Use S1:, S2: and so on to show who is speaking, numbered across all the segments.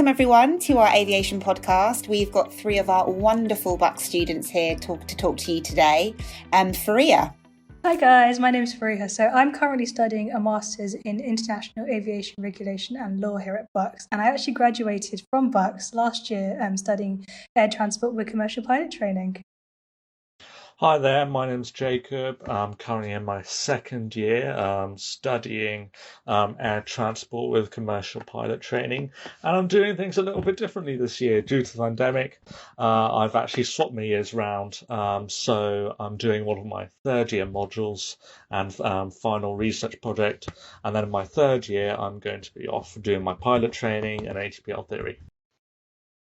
S1: everyone to our aviation podcast. We've got three of our wonderful Bucks students here to talk to you today. Fareeha.
S2: Hi guys, my name is Fareeha. So I'm currently studying a Masters in International Aviation Regulation and Law here at Bucks. And I actually graduated from Bucks last year studying air transport with commercial pilot training.
S3: Hi there, my name's Jacob. I'm currently in my second year studying air transport with commercial pilot training, and I'm doing things a little bit differently this year due to the pandemic. I've actually swapped my years round, so I'm doing one of my third year modules and final research project, and then in my third year I'm going to be off doing my pilot training and ATPL theory.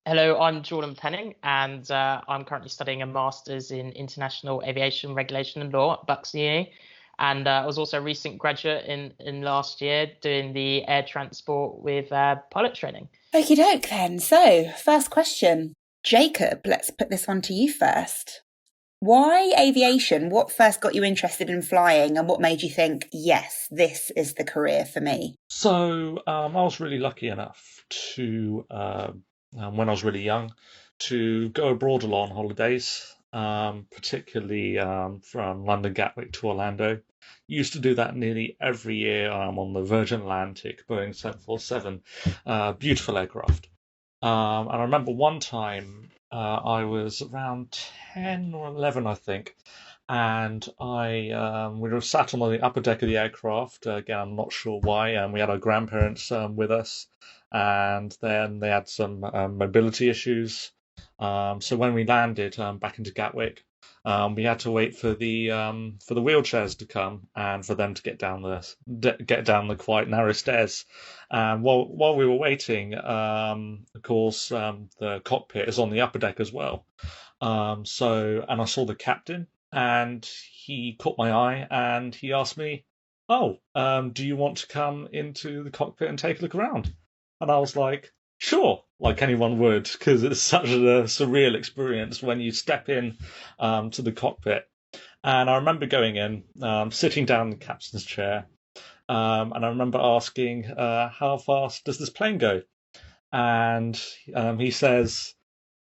S4: Hello, I'm Jordan Penning, and I'm currently studying a Masters in International Aviation Regulation and Law at Bucks Uni. And I was also a recent graduate in last year doing the air transport with pilot training.
S1: Okie doke then. So, first question. Jacob, let's put this one to you first. Why aviation? What first got you interested in flying, and what made you think, yes, this is the career for me?
S3: So I was really lucky enough to... when I was really young, to go abroad a lot on holidays, particularly from London Gatwick to Orlando. Used to do that nearly every year on the Virgin Atlantic, Boeing 747, beautiful aircraft. And I remember one time I was around 10 or 11, I think, and we were sat on the upper deck of the aircraft. Again, I'm not sure why, and we had our grandparents with us. And then they had some mobility issues. So when we landed back into Gatwick, we had to wait for the wheelchairs to come and for them to get down the quite narrow stairs. And while we were waiting, of course, the cockpit is on the upper deck as well. And I saw the captain, and he caught my eye, and he asked me, "Oh, do you want to come into the cockpit and take a look around?" And I was like, sure, like anyone would, because it's such a surreal experience when you step in to the cockpit. And I remember going in, sitting down in the captain's chair, and I remember asking, how fast does this plane go? And he says,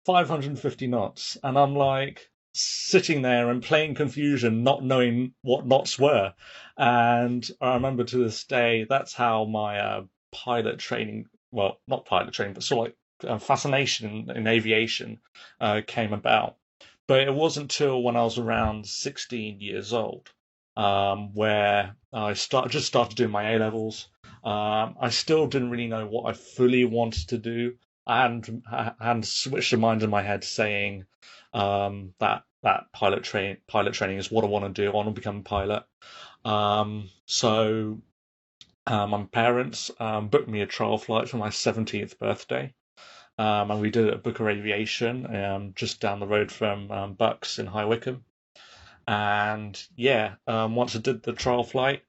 S3: 550 knots. And I'm like, sitting there in plain confusion, not knowing what knots were. And I remember to this day, that's how my pilot training, well, not pilot training, but sort of like fascination in aviation came about. But it wasn't until when I was around 16 years old where I just started doing my A-levels. I still didn't really know what I fully wanted to do. I hadn't switched a mind in my head saying that pilot training is what I want to do. I want to become a pilot. So my parents booked me a trial flight for my 17th birthday, and we did it at Booker Aviation, just down the road from Bucks in High Wycombe. And yeah, once I did the trial flight,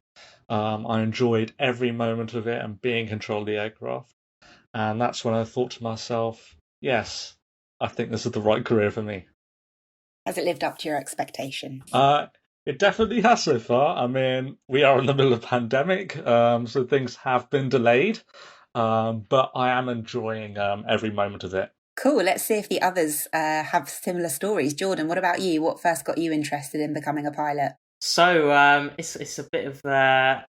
S3: I enjoyed every moment of it and being in control of the aircraft. And that's when I thought to myself, yes, I think this is the right career for me.
S1: Has it lived up to your expectations?
S3: It definitely has so far. I mean, we are in the middle of a pandemic, so things have been delayed, but I am enjoying every moment of it.
S1: Cool. Let's see if the others have similar stories. Jordan, what about you? What first got you interested in becoming a pilot?
S4: So it's a bit of a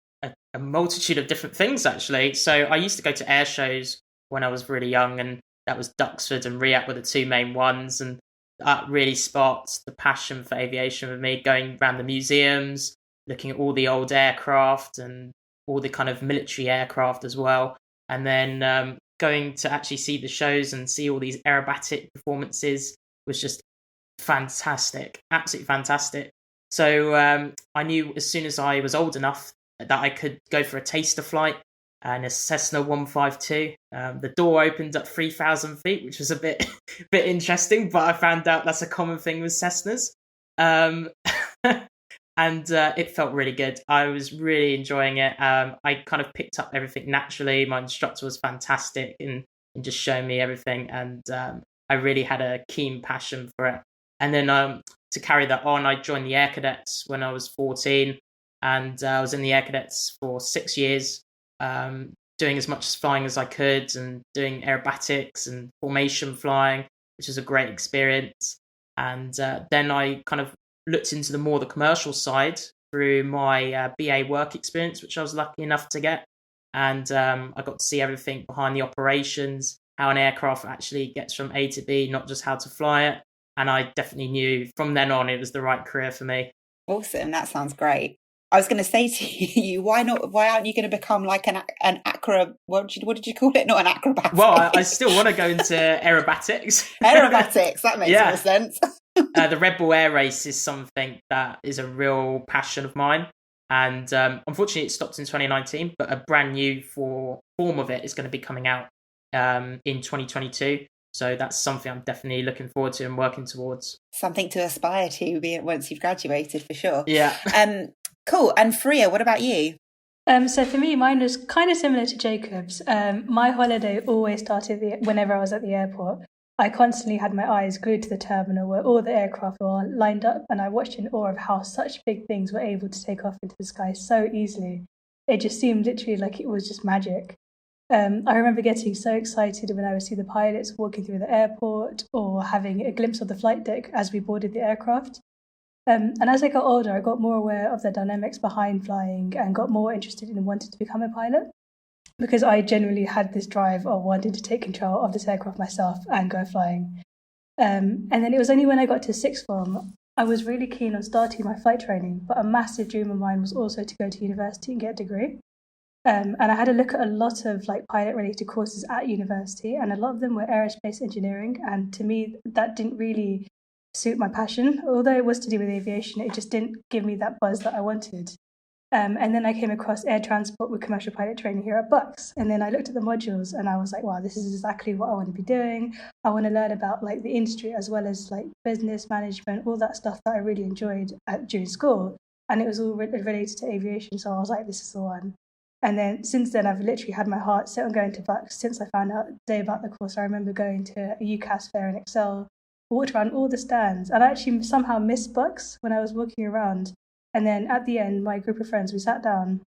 S4: multitude of different things, actually. So I used to go to air shows when I was really young, and that was Duxford and RIAC were the two main ones, and that really sparked the passion for aviation with me, going around the museums, looking at all the old aircraft and all the kind of military aircraft as well. And then going to actually see the shows and see all these aerobatic performances was just fantastic, absolutely fantastic. So I knew as soon as I was old enough that I could go for a taster flight and a Cessna 152. The door opened at 3,000 feet, which was a bit interesting, but I found out that's a common thing with Cessnas. And it felt really good. I was really enjoying it. I kind of picked up everything naturally. My instructor was fantastic in just showing me everything, and I really had a keen passion for it. And then to carry that on, I joined the Air Cadets when I was 14, and I was in the Air Cadets for 6 years. doing as much flying as I could and doing aerobatics and formation flying, which was a great experience. And then I kind of looked into the commercial side through my BA work experience, which I was lucky enough to get. And I got to see everything behind the operations, how an aircraft actually gets from A to B, not just how to fly it. And I definitely knew from then on it was the right career for me.
S1: Awesome. That sounds great. I was going to say to you, why aren't you going to become like an acro? What did you call it? Not an acrobat.
S4: Well, I still want to go into aerobatics.
S1: Aerobatics, that makes more sense.
S4: The Red Bull Air Race is something that is a real passion of mine. And unfortunately, it stopped in 2019, but a brand new form of it is going to be coming out in 2022. So that's something I'm definitely looking forward to and working towards.
S1: Something to aspire to once you've graduated, for sure.
S4: Yeah.
S1: Cool. And Fareeha, what about you?
S2: So for me, mine was kind of similar to Jacob's. My holiday always started whenever I was at the airport. I constantly had my eyes glued to the terminal where all the aircraft were lined up, and I watched in awe of how such big things were able to take off into the sky so easily. It just seemed literally like it was just magic. I remember getting so excited when I would see the pilots walking through the airport or having a glimpse of the flight deck as we boarded the aircraft. And as I got older, I got more aware of the dynamics behind flying and got more interested in wanting to become a pilot, because I generally had this drive of wanting to take control of this aircraft myself and go flying. And then it was only when I got to sixth form, I was really keen on starting my flight training, but a massive dream of mine was also to go to university and get a degree. And I had a look at a lot of like pilot-related courses at university, and a lot of them were aerospace engineering. And to me, that didn't really suit my passion. Although it was to do with aviation, it just didn't give me that buzz that I wanted. And then I came across air transport with commercial pilot training here at Bucks. And then I looked at the modules and I was like, wow, this is exactly what I want to be doing. I want to learn about like the industry as well as like business management, all that stuff that I really enjoyed during school. And it was all related to aviation. So I was like, this is the one. And then since then, I've literally had my heart set on going to Bucks. Since I found out the day about the course, I remember going to a UCAS fair in Excel, walked around all the stands, and I actually somehow missed Bucks when I was walking around. And then at the end, my group of friends, we sat down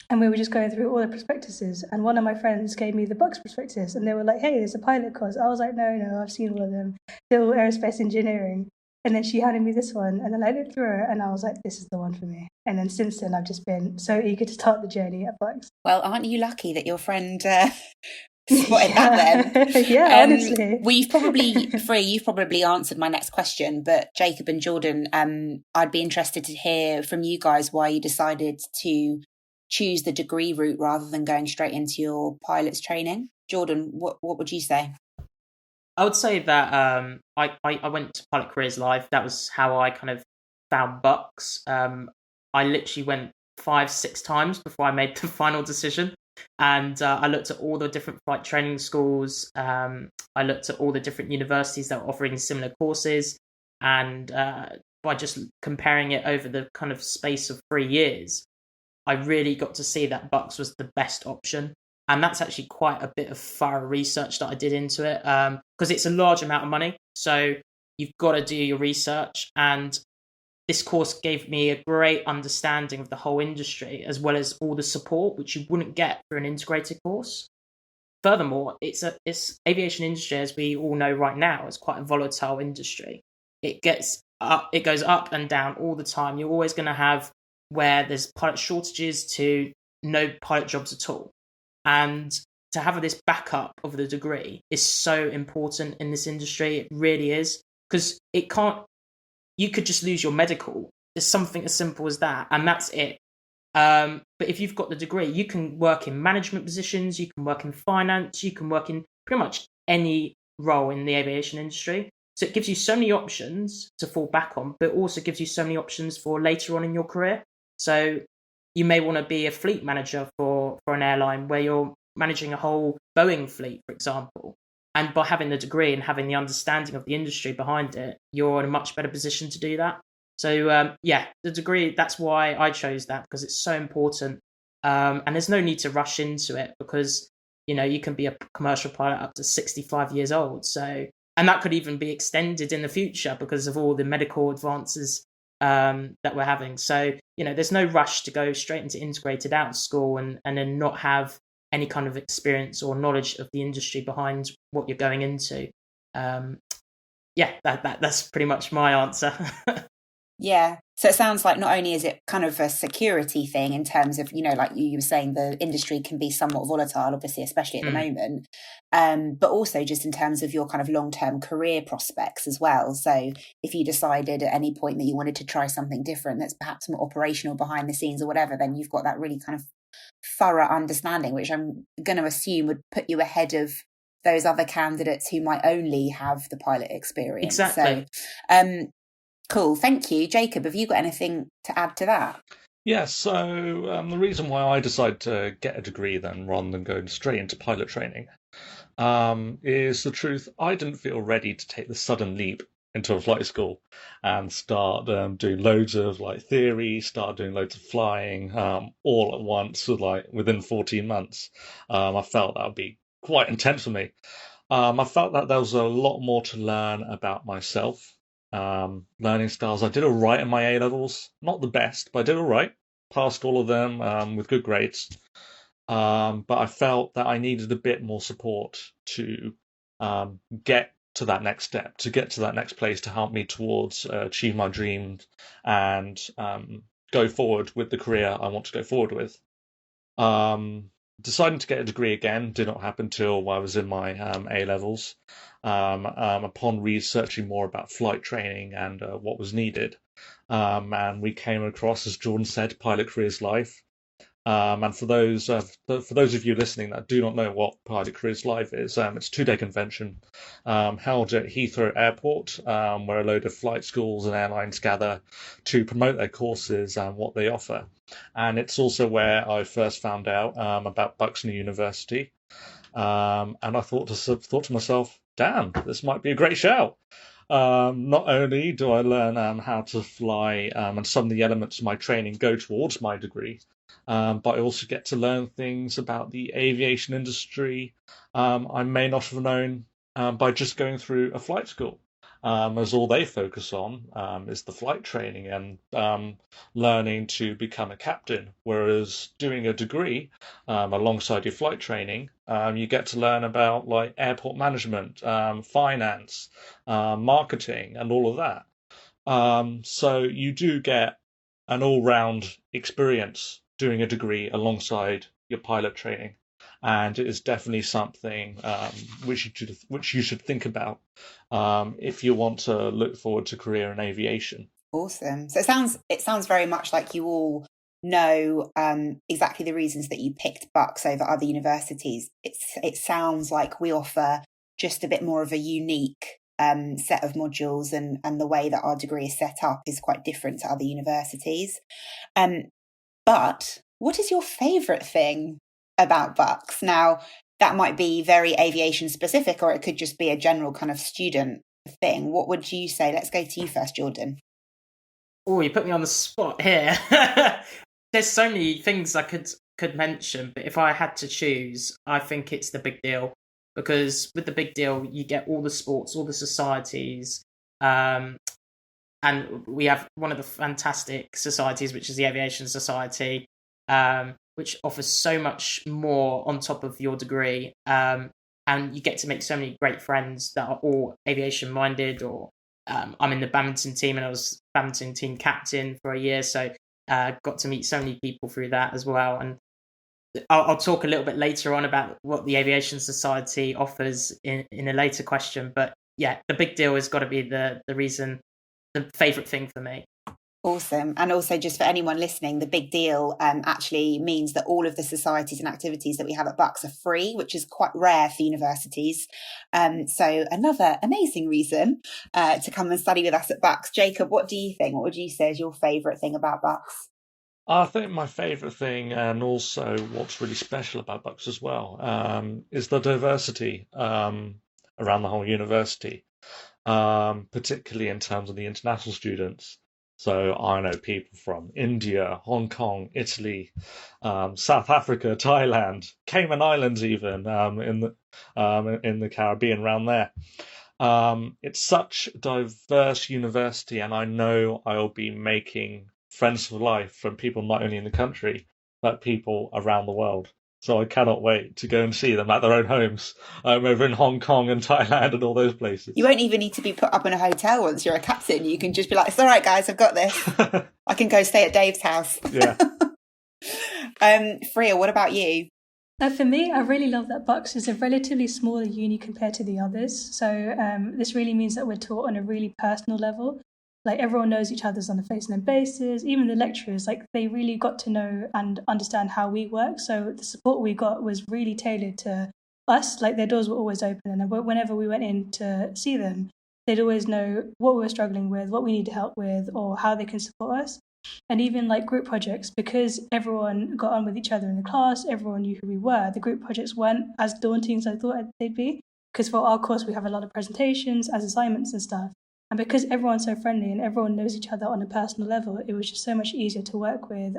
S2: and we were just going through all the prospectuses. And one of my friends gave me the Bucks prospectus and they were like, hey, there's a pilot course. I was like, no, I've seen all of them. They're all aerospace engineering. And then she handed me this one, and then I looked through it and I was like, this is the one for me. And then since then, I've just been so eager to start the journey at Bucks.
S1: Well, aren't you lucky that your friend spotted that then?
S2: Yeah, honestly.
S1: Well, you've probably answered my next question, but Jacob and Jordan, I'd be interested to hear from you guys why you decided to choose the degree route rather than going straight into your pilot's training. Jordan, what would you say?
S4: I would say that I went to Pilot Careers Live. That was how I kind of found Bucks. I literally went 5-6 times before I made the final decision. And I looked at all the different flight training schools. I looked at all the different universities that were offering similar courses. And by just comparing it over the kind of space of 3 years, I really got to see that Bucks was the best option. And that's actually quite a bit of thorough research that I did into it, because it's a large amount of money. So you've got to do your research. And this course gave me a great understanding of the whole industry, as well as all the support, which you wouldn't get through an integrated course. Furthermore, it's aviation industry, as we all know right now, is quite a volatile industry. It goes up and down all the time. You're always going to have where there's pilot shortages to no pilot jobs at all. And to have this backup of the degree is so important in this industry. It really is, because you could just lose your medical. There's something as simple as that, and that's it. But if you've got the degree, you can work in management positions, you can work in finance, you can work in pretty much any role in the aviation industry. So it gives you so many options to fall back on, but it also gives you so many options for later on in your career. So you may want to be a fleet manager for an airline where you're managing a whole Boeing fleet, for example. And by having the degree and having the understanding of the industry behind it, you're in a much better position to do that. So, the degree, that's why I chose that, because it's so important. And there's no need to rush into it, because, you can be a commercial pilot up to 65 years old. So, and that could even be extended in the future because of all the medical advances that we're having. So, there's no rush to go straight into integrated out of school and then not have any kind of experience or knowledge of the industry behind what you're going into. That's pretty much my answer.
S1: Yeah. So it sounds like not only is it kind of a security thing in terms of, like you were saying, the industry can be somewhat volatile, obviously, especially at the moment, but also just in terms of your kind of long-term career prospects as well. So if you decided at any point that you wanted to try something different that's perhaps more operational behind the scenes or whatever, then you've got that really kind of thorough understanding, which I'm going to assume would put you ahead of those other candidates who might only have the pilot experience.
S4: Exactly.
S1: So, cool. Thank you. Jacob, have you got anything to add to that?
S3: Yeah, so the reason why I decided to get a degree then rather than going straight into pilot training is the truth. I didn't feel ready to take the sudden leap into a flight school and start doing loads of theory, start doing loads of flying all at once within 14 months. I felt that would be quite intense for me. I felt that there was a lot more to learn about myself. Learning styles. I did all right in my A levels, not the best, but I did all right. Passed all of them with good grades. But I felt that I needed a bit more support to get to that next step, to get to that next place to help me towards achieve my dreams and go forward with the career I want to go forward with. Deciding to get a degree again did not happen till I was in my A levels. Upon researching more about flight training and what was needed, and we came across, as Jordan said, Pilot Careers Live. And for those of you listening that do not know what Pilot Careers Live is, it's a 2-day convention held at Heathrow Airport, where a load of flight schools and airlines gather to promote their courses and what they offer. And it's also where I first found out about Bucks University. And I thought to myself, damn, this might be a great shout. Not only do I learn how to fly and some of the elements of my training go towards my degree, but I also get to learn things about the aviation industry I may not have known by just going through a flight school, as all they focus on is the flight training and learning to become a captain, whereas doing a degree alongside your flight training, you get to learn about airport management, finance, marketing, and all of that. So you do get an all-round experience doing a degree alongside your pilot training, and it is definitely something which you should think about if you want to look forward to a career in aviation.
S1: Awesome. So it sounds very much like you all know exactly the reasons that you picked Bucks over other universities. It sounds like we offer just a bit more of a unique set of modules, and the way that our degree is set up is quite different to other universities. But what is your favourite thing about Bucks? Now, that might be very aviation specific, or it could just be a general kind of student thing. What would you say? Let's go to you first, Jordan.
S4: Oh, you put me on the spot here. There's so many things I could mention, but if I had to choose, I think it's the big deal. Because with the big deal, you get all the sports, all the societies, and we have one of the fantastic societies, which is the Aviation Society, which offers so much more on top of your degree. And you get to make so many great friends that are all aviation minded, or I'm in the badminton team and I was badminton team captain for a year. So got to meet so many people through that as well. And I'll talk a little bit later on about what the Aviation Society offers in a later question. But yeah, the big deal has got to be the favourite thing for me.
S1: Awesome. And also, just for anyone listening, the big deal actually means that all of the societies and activities that we have at Bucks are free, which is quite rare for universities. So another amazing reason to come and study with us at Bucks. Jacob, what do you think? What would you say is your favourite thing about Bucks?
S3: I think my favourite thing, and also what's really special about Bucks as well, is the diversity around the whole university, particularly in terms of the international students. So I know people from India, Hong Kong, Italy, South Africa, Thailand, Cayman Islands, even in the Caribbean around there. It's such a diverse university, and I know I'll be making friends for life from people not only in the country, but people around the world. So I cannot wait to go and see them at their own homes over in Hong Kong and Thailand and all those places.
S1: You won't even need to be put up in a hotel once you're a captain. You can just be like, it's all right, guys, I've got this. I can go stay at Dave's house.
S3: Yeah.
S1: Fareeha, what about you?
S2: For me, I really love that Bucks is a relatively smaller uni compared to the others. So this really means that we're taught on a really personal level. Like everyone knows each other's on a face-to-face basis. Even the lecturers, like they really got to know and understand how we work. So the support we got was really tailored to us. Like their doors were always open, and whenever we went in to see them, they'd always know what we were struggling with, what we need help with, or how they can support us. And even like group projects, because everyone got on with each other in the class, everyone knew who we were, the group projects weren't as daunting as I thought they'd be. Because for our course, we have a lot of presentations as assignments and stuff. And because everyone's so friendly and everyone knows each other on a personal level, it was just so much easier to work with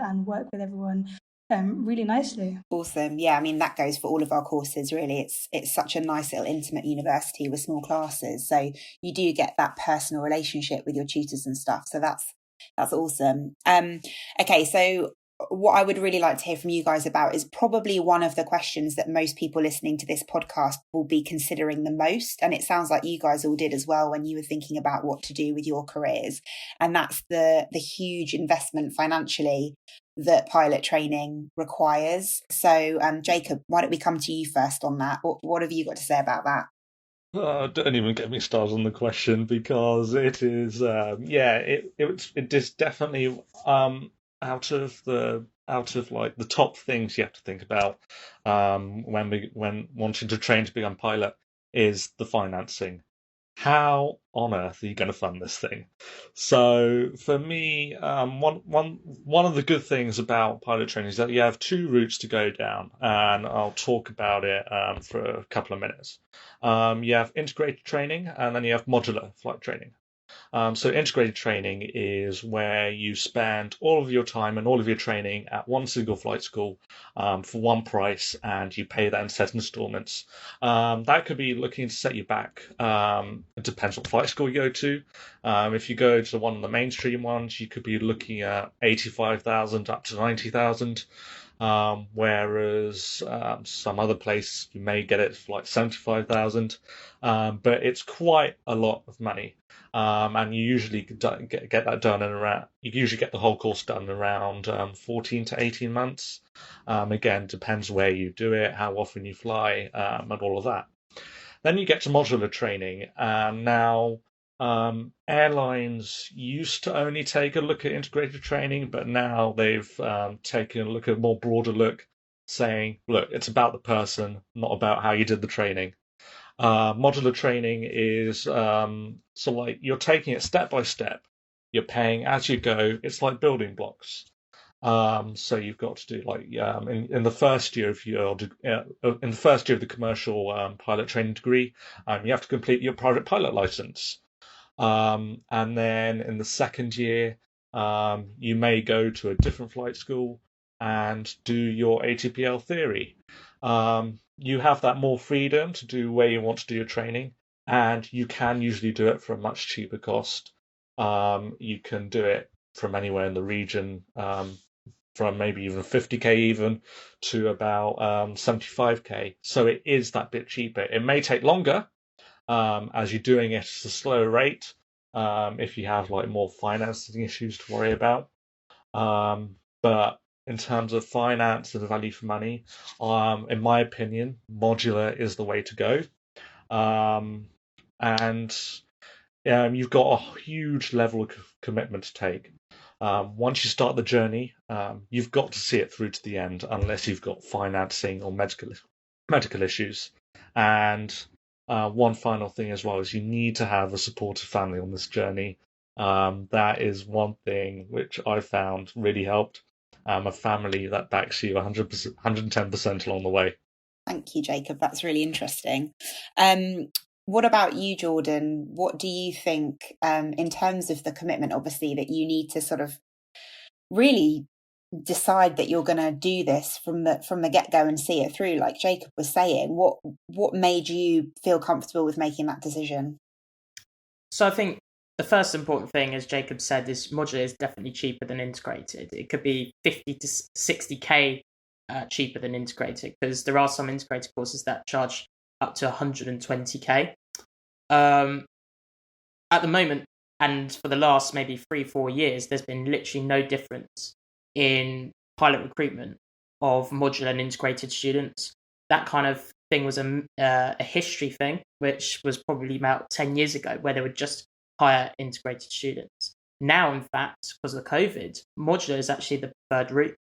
S2: everyone really nicely.
S1: Awesome. Yeah, I mean, that goes for all of our courses, really. It's such a nice little intimate university with small classes. So you do get that personal relationship with your tutors and stuff. So that's awesome. Okay, so what I would really like to hear from you guys about is probably one of the questions that most people listening to this podcast will be considering the most. And it sounds like you guys all did as well when you were thinking about what to do with your careers. And that's the huge investment financially that pilot training requires. So, Jacob, why don't we come to you first on that? What have you got to say about that?
S3: Don't even get me started on the question, because it is, it is definitely out of like the top things you have to think about when wanting to train to become a pilot is the financing. How on earth are you going to fund this thing? So for me, one of the good things about pilot training is that you have two routes to go down, and I'll talk about it for a couple of minutes. You have integrated training, and then you have modular flight training. So integrated training is where you spend all of your time and all of your training at one single flight school for one price, and you pay that in set installments. That could be looking to set you back. It depends what flight school you go to. If you go to one of the mainstream ones, you could be looking at 85,000 up to 90,000. Whereas some other place you may get it for like 75,000, but it's quite a lot of money. And you usually get that done in around. You usually get the whole course done in around 14 to 18 months. Again, depends where you do it, how often you fly, and all of that. Then you get to modular training, and now airlines used to only take a look at integrated training, but now they've taken a look at a more broader look, saying, look, it's about the person, not about how you did the training. Modular training is so like you're taking it step by step. You're paying as you go. It's like building blocks. So you've got to do like in the first year of your in the first year of the commercial pilot training degree, you have to complete your private pilot license. And then in the second year, you may go to a different flight school and do your ATPL theory. You have that more freedom to do where you want to do your training, and you can usually do it for a much cheaper cost. You can do it from anywhere in the region, from maybe even 50k even to about 75k. So it is that bit cheaper. It may take longer, as you're doing it at a slower rate, if you have like more financing issues to worry about. But in terms of finance and the value for money, in my opinion, modular is the way to go. And you've got a huge level of commitment to take. Once you start the journey, you've got to see it through to the end, unless you've got financing or medical issues. And one final thing as well is you need to have a supportive family on this journey. That is one thing which I found really helped. A family that backs you 100%, 110% along the way.
S1: Thank you, Jacob. That's really interesting. What about you, Jordan? What do you think in terms of the commitment, obviously, that you need to sort of really decide that you're going to do this from the get-go and see it through, like Jacob was saying? What made you feel comfortable with making that decision?
S4: So I think the first important thing, as Jacob said, is modular is definitely cheaper than integrated. It could be 50 to 60k cheaper than integrated, because there are some integrated courses that charge up to 120k. At the moment, and for the last maybe 3-4 years, there's been literally no difference in pilot recruitment of modular and integrated students. That kind of thing was a history thing, which was probably about 10 years ago, where they would just hire integrated students. Now, in fact, because of COVID, modular is actually the preferred route,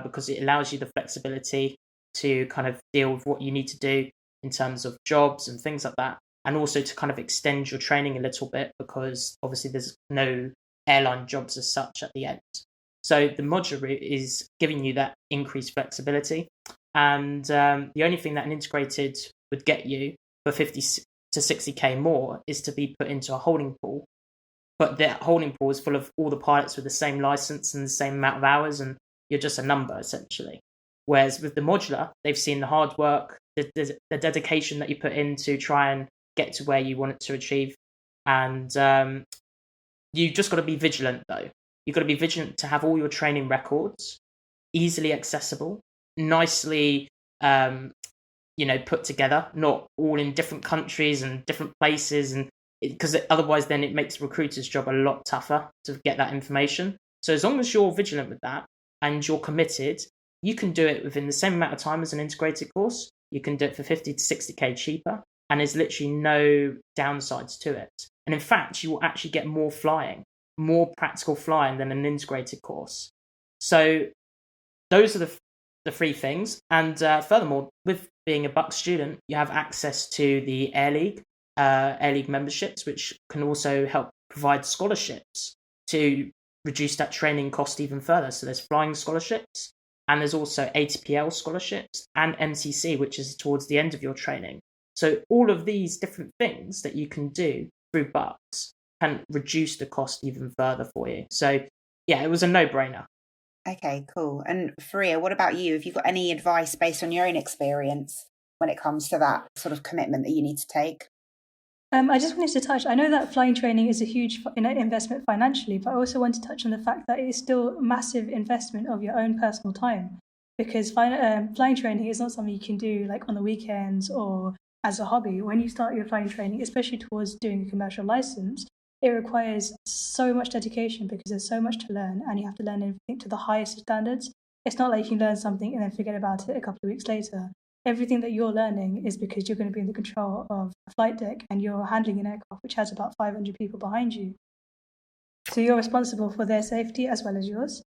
S4: because it allows you the flexibility to kind of deal with what you need to do in terms of jobs and things like that, and also to kind of extend your training a little bit, because obviously there's no airline jobs as such at the end. So the modular route is giving you that increased flexibility. And the only thing that an integrated would get you for 50 to 60k more is to be put into a holding pool. But that holding pool is full of all the pilots with the same license and the same amount of hours, and you're just a number, essentially. Whereas with the modular, they've seen the hard work, the dedication that you put in to try and get to where you want it to achieve. And you've just got to be vigilant, though. You've got to be vigilant to have all your training records easily accessible, nicely put together, not all in different countries and different places, and because otherwise then it makes recruiters' job a lot tougher to get that information. So as long as you're vigilant with that and you're committed, you can do it within the same amount of time as an integrated course. You can do it for 50 to 60k cheaper, and there's literally no downsides to it. And in fact, you will actually get more flying, more practical flying than an integrated course. So those are the three things. And furthermore, with being a Bucks student, you have access to the Air League memberships, which can also help provide scholarships to reduce that training cost even further. So there's flying scholarships, and there's also ATPL scholarships and MCC, which is towards the end of your training. So all of these different things that you can do through Bucks can reduce the cost even further for you. So yeah, it was a no-brainer.
S1: Okay, cool. And Fareeha, what about you? Have you got any advice based on your own experience when it comes to that sort of commitment that you need to take?
S2: I just wanted to touch, I know that flying training is a huge investment financially, but I also want to touch on the fact that it is still a massive investment of your own personal time, because flying training is not something you can do like on the weekends or as a hobby. When you start your flying training, especially towards doing a commercial license, it requires so much dedication because there's so much to learn, and you have to learn everything to the highest standards. It's not like you can learn something and then forget about it a couple of weeks later. Everything that you're learning is because you're going to be in the control of a flight deck and you're handling an aircraft which has about 500 people behind you. So you're responsible for their safety as well as yours.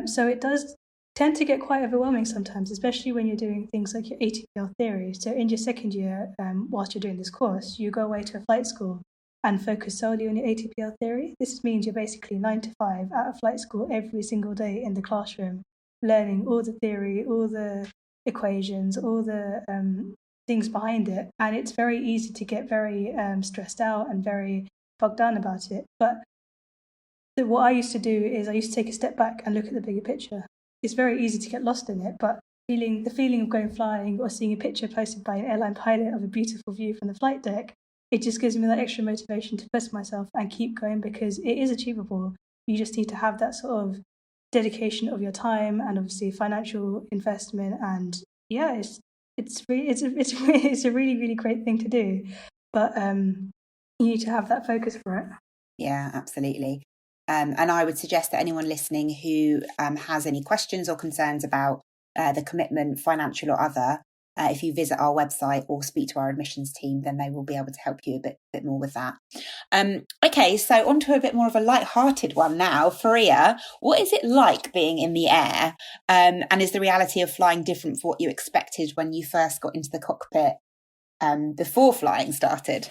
S2: So it does tend to get quite overwhelming sometimes, especially when you're doing things like your ATPL theory. So in your second year, whilst you're doing this course, you go away to a flight school and focus solely on your ATPL theory. This means you're basically 9 to 5 at a flight school every single day in the classroom, learning all the theory, all the equations, all the things behind it. And it's very easy to get very stressed out and very bogged down about it. But what I used to do is I used to take a step back and look at the bigger picture. It's very easy to get lost in it, but the feeling of going flying or seeing a picture posted by an airline pilot of a beautiful view from the flight deck, it just gives me that extra motivation to push myself and keep going, because it is achievable. You just need to have that sort of dedication of your time and obviously financial investment. And yeah, it's a really, really great thing to do, but you need to have that focus for it.
S1: Yeah, absolutely. And I would suggest that anyone listening who has any questions or concerns about the commitment, financial or other, if you visit our website or speak to our admissions team, then they will be able to help you a bit more with that. Okay, so on to a bit more of a light-hearted one now. Fareeha, what is it like being in the air? And is the reality of flying different from what you expected when you first got into the cockpit before flying started?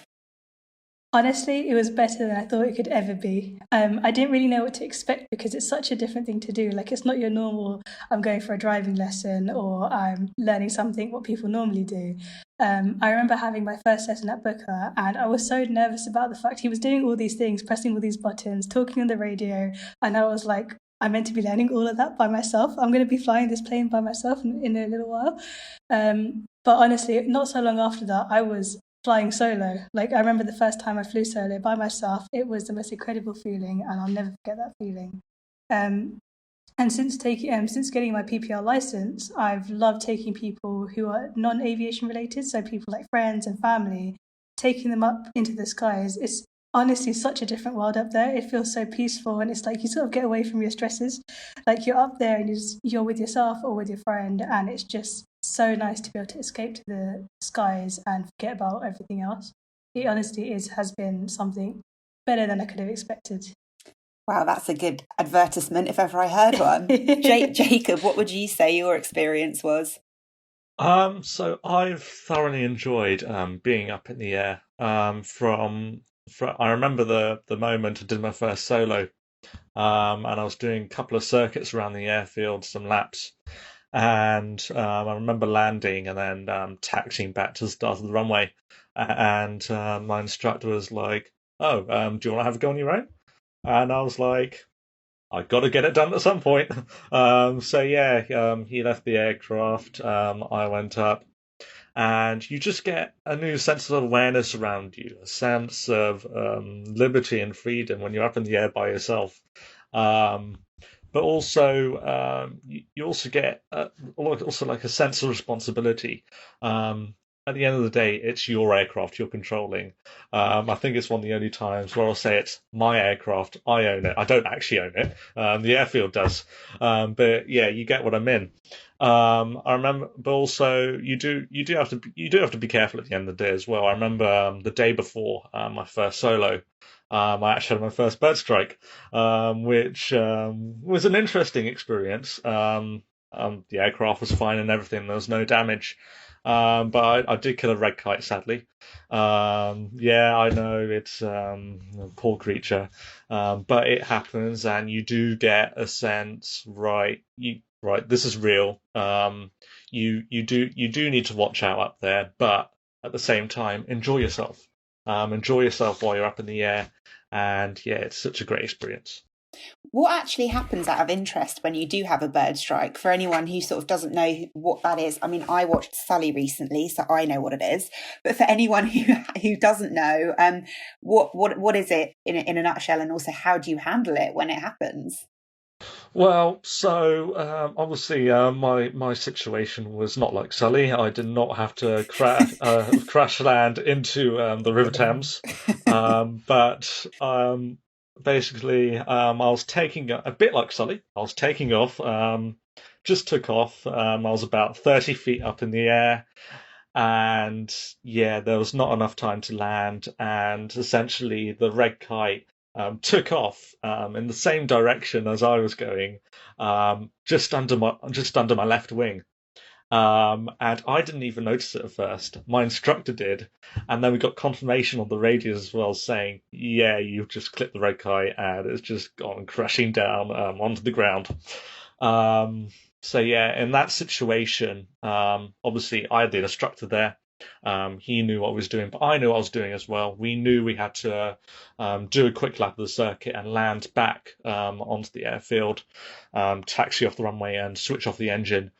S2: Honestly, it was better than I thought it could ever be. I didn't really know what to expect because it's such a different thing to do. Like, it's not your normal, I'm going for a driving lesson or I'm learning something what people normally do. I remember having my first lesson at Booker and I was so nervous about the fact he was doing all these things, pressing all these buttons, talking on the radio. And I was like, I'm meant to be learning all of that by myself. I'm going to be flying this plane by myself in a little while. But honestly, not so long after that, I was flying solo. Like, I remember the first time I flew solo by myself. It was the most incredible feeling, and I'll never forget that feeling. And since getting my PPL license, I've loved taking people who are non-aviation related, so people like friends and family, taking them up into the skies. It's honestly such a different world up there. It feels so peaceful, and it's like you sort of get away from your stresses. Like you're up there and you're with yourself or with your friend, and it's just so nice to be able to escape to the skies and forget about everything else. It honestly has been something better than I could have expected.
S1: Wow, that's a good advertisement if ever I heard one. Jacob, what would you say your experience was?
S3: So I've thoroughly enjoyed being up in the air. I remember the moment I did my first solo, and I was doing a couple of circuits around the airfield, some laps, and I remember landing and then taxiing back to the start of the runway, and my instructor was like, "Oh, do you want to have a go on your own?" And I was like, I got to get it done at some point. So yeah, he left the aircraft. I went up, and you just get a new sense of awareness around you, a sense of liberty and freedom when you're up in the air by yourself. But also, you also get also like a sense of responsibility. At the end of the day, it's your aircraft you're controlling. I think it's one of the only times where I'll say it's my aircraft, I own it. I don't actually own it. The airfield does. But yeah, you get what I mean. I remember, but also you do have to be careful at the end of the day as well. I remember the day before my first solo. I actually had my first bird strike, which was an interesting experience. The aircraft was fine and everything. There was no damage. But I did kill a red kite, sadly. Yeah, I know it's a poor creature, but it happens, and you do get a sense, right? This is real. You do need to watch out up there, but at the same time, enjoy yourself. Enjoy yourself while you're up in the air, and yeah, it's such a great experience.
S1: What actually happens out of interest when you do have a bird strike? For anyone who sort of doesn't know what that is, I mean, I watched Sully recently, so I know what it is. But for anyone who doesn't know, what is it in a nutshell, and also how do you handle it when it happens?
S3: Well, so obviously, my situation was not like Sully. I did not have to crash land into the River Thames, but basically, I was taking a bit like Sully. I was taking off, just took off. I was about 30 feet up in the air, and yeah, there was not enough time to land, and essentially the red kite took off in the same direction as I was going, just under my left wing. And I didn't even notice it at first. My instructor did, and then we got confirmation on the radio as well, saying, "Yeah, you've just clipped the red kite, and it's just gone crashing down onto the ground." So yeah, in that situation, obviously I had the instructor there. He knew what I was doing, but I knew what I was doing as well. We knew we had to do a quick lap of the circuit and land back onto the airfield, taxi off the runway and switch off the engine,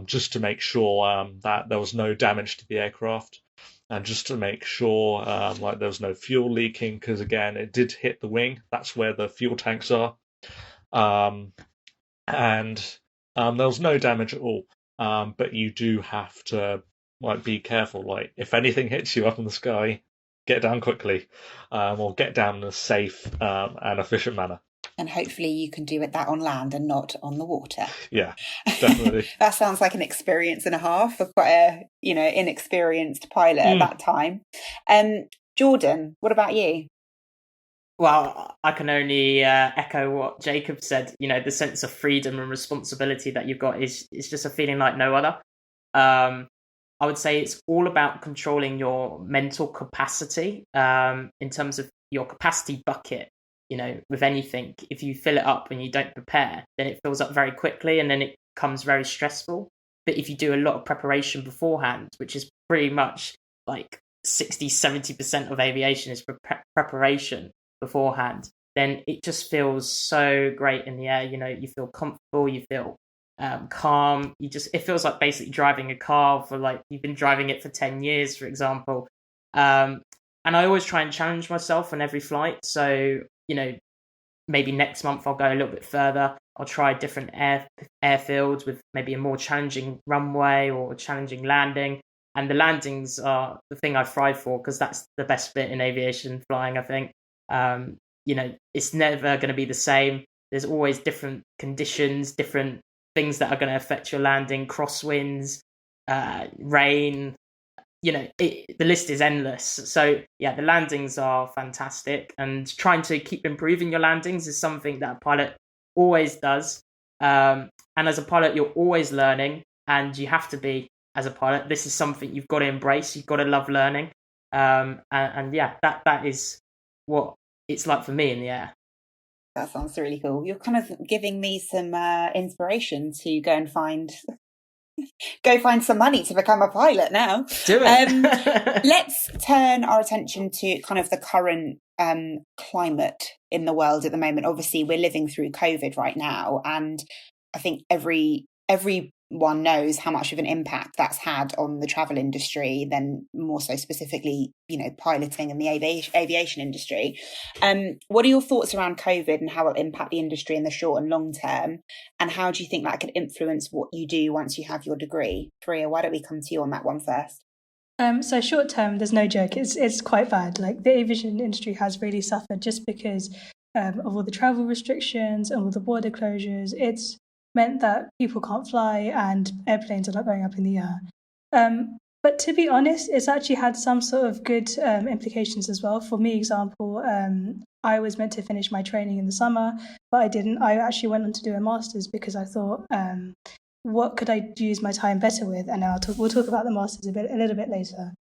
S3: just to make sure that there was no damage to the aircraft. And just to make sure like there was no fuel leaking, because again, it did hit the wing. That's where the fuel tanks are. And there was no damage at all. But you do have to be careful. Like if anything hits you up in the sky, get down quickly, or get down in a safe and efficient manner.
S1: And hopefully you can do that on land and not on the water.
S3: Yeah, definitely.
S1: That sounds like an experience and a half for quite a inexperienced pilot at that time. Jordan, what about you?
S4: Well, I can only echo what Jacob said. The sense of freedom and responsibility that you've got is just a feeling like no other. I would say it's all about controlling your mental capacity in terms of your capacity bucket. With anything, if you fill it up and you don't prepare, then it fills up very quickly and then it becomes very stressful. But if you do a lot of preparation beforehand, which is pretty much like 60-70% of aviation is preparation beforehand, then it just feels so great in the air. You feel comfortable, you feel calm. It feels like basically driving a car for like you've been driving it for 10 years, for example. And I always try and challenge myself on every flight. So, maybe next month I'll go a little bit further. I'll try different airfields with maybe a more challenging runway or a challenging landing. And the landings are the thing I thrive for, because that's the best bit in aviation flying, I think. It's never going to be the same. There's always different conditions, different things that are going to affect your landing, crosswinds, rain. The list is endless. So yeah, the landings are fantastic, and trying to keep improving your landings is something that a pilot always does. And as a pilot, you're always learning, and you have to be. As a pilot, this is something you've got to embrace. You've got to love learning. And yeah, that is what it's like for me in the air.
S1: That sounds really cool. You're kind of giving me some inspiration to go find some money to become a pilot now.
S4: Do it.
S1: Let's turn our attention to kind of the current climate in the world at the moment. Obviously, we're living through COVID right now, and I think everyone knows how much of an impact that's had on the travel industry, then more so specifically, piloting and the aviation industry. What are your thoughts around COVID and how it will impact the industry in the short and long term? And how do you think that could influence what you do once you have your degree? Fareeha, why don't we come to you on that one first?
S2: So short term, there's no joke. It's quite bad. Like, the aviation industry has really suffered just because of all the travel restrictions and all the border closures. It's meant that people can't fly and airplanes are not going up in the air. But to be honest, it's actually had some sort of good implications as well. For me, example, I was meant to finish my training in the summer, but I didn't. I actually went on to do a master's because I thought, what could I use my time better with? And we'll talk about the master's a little bit later.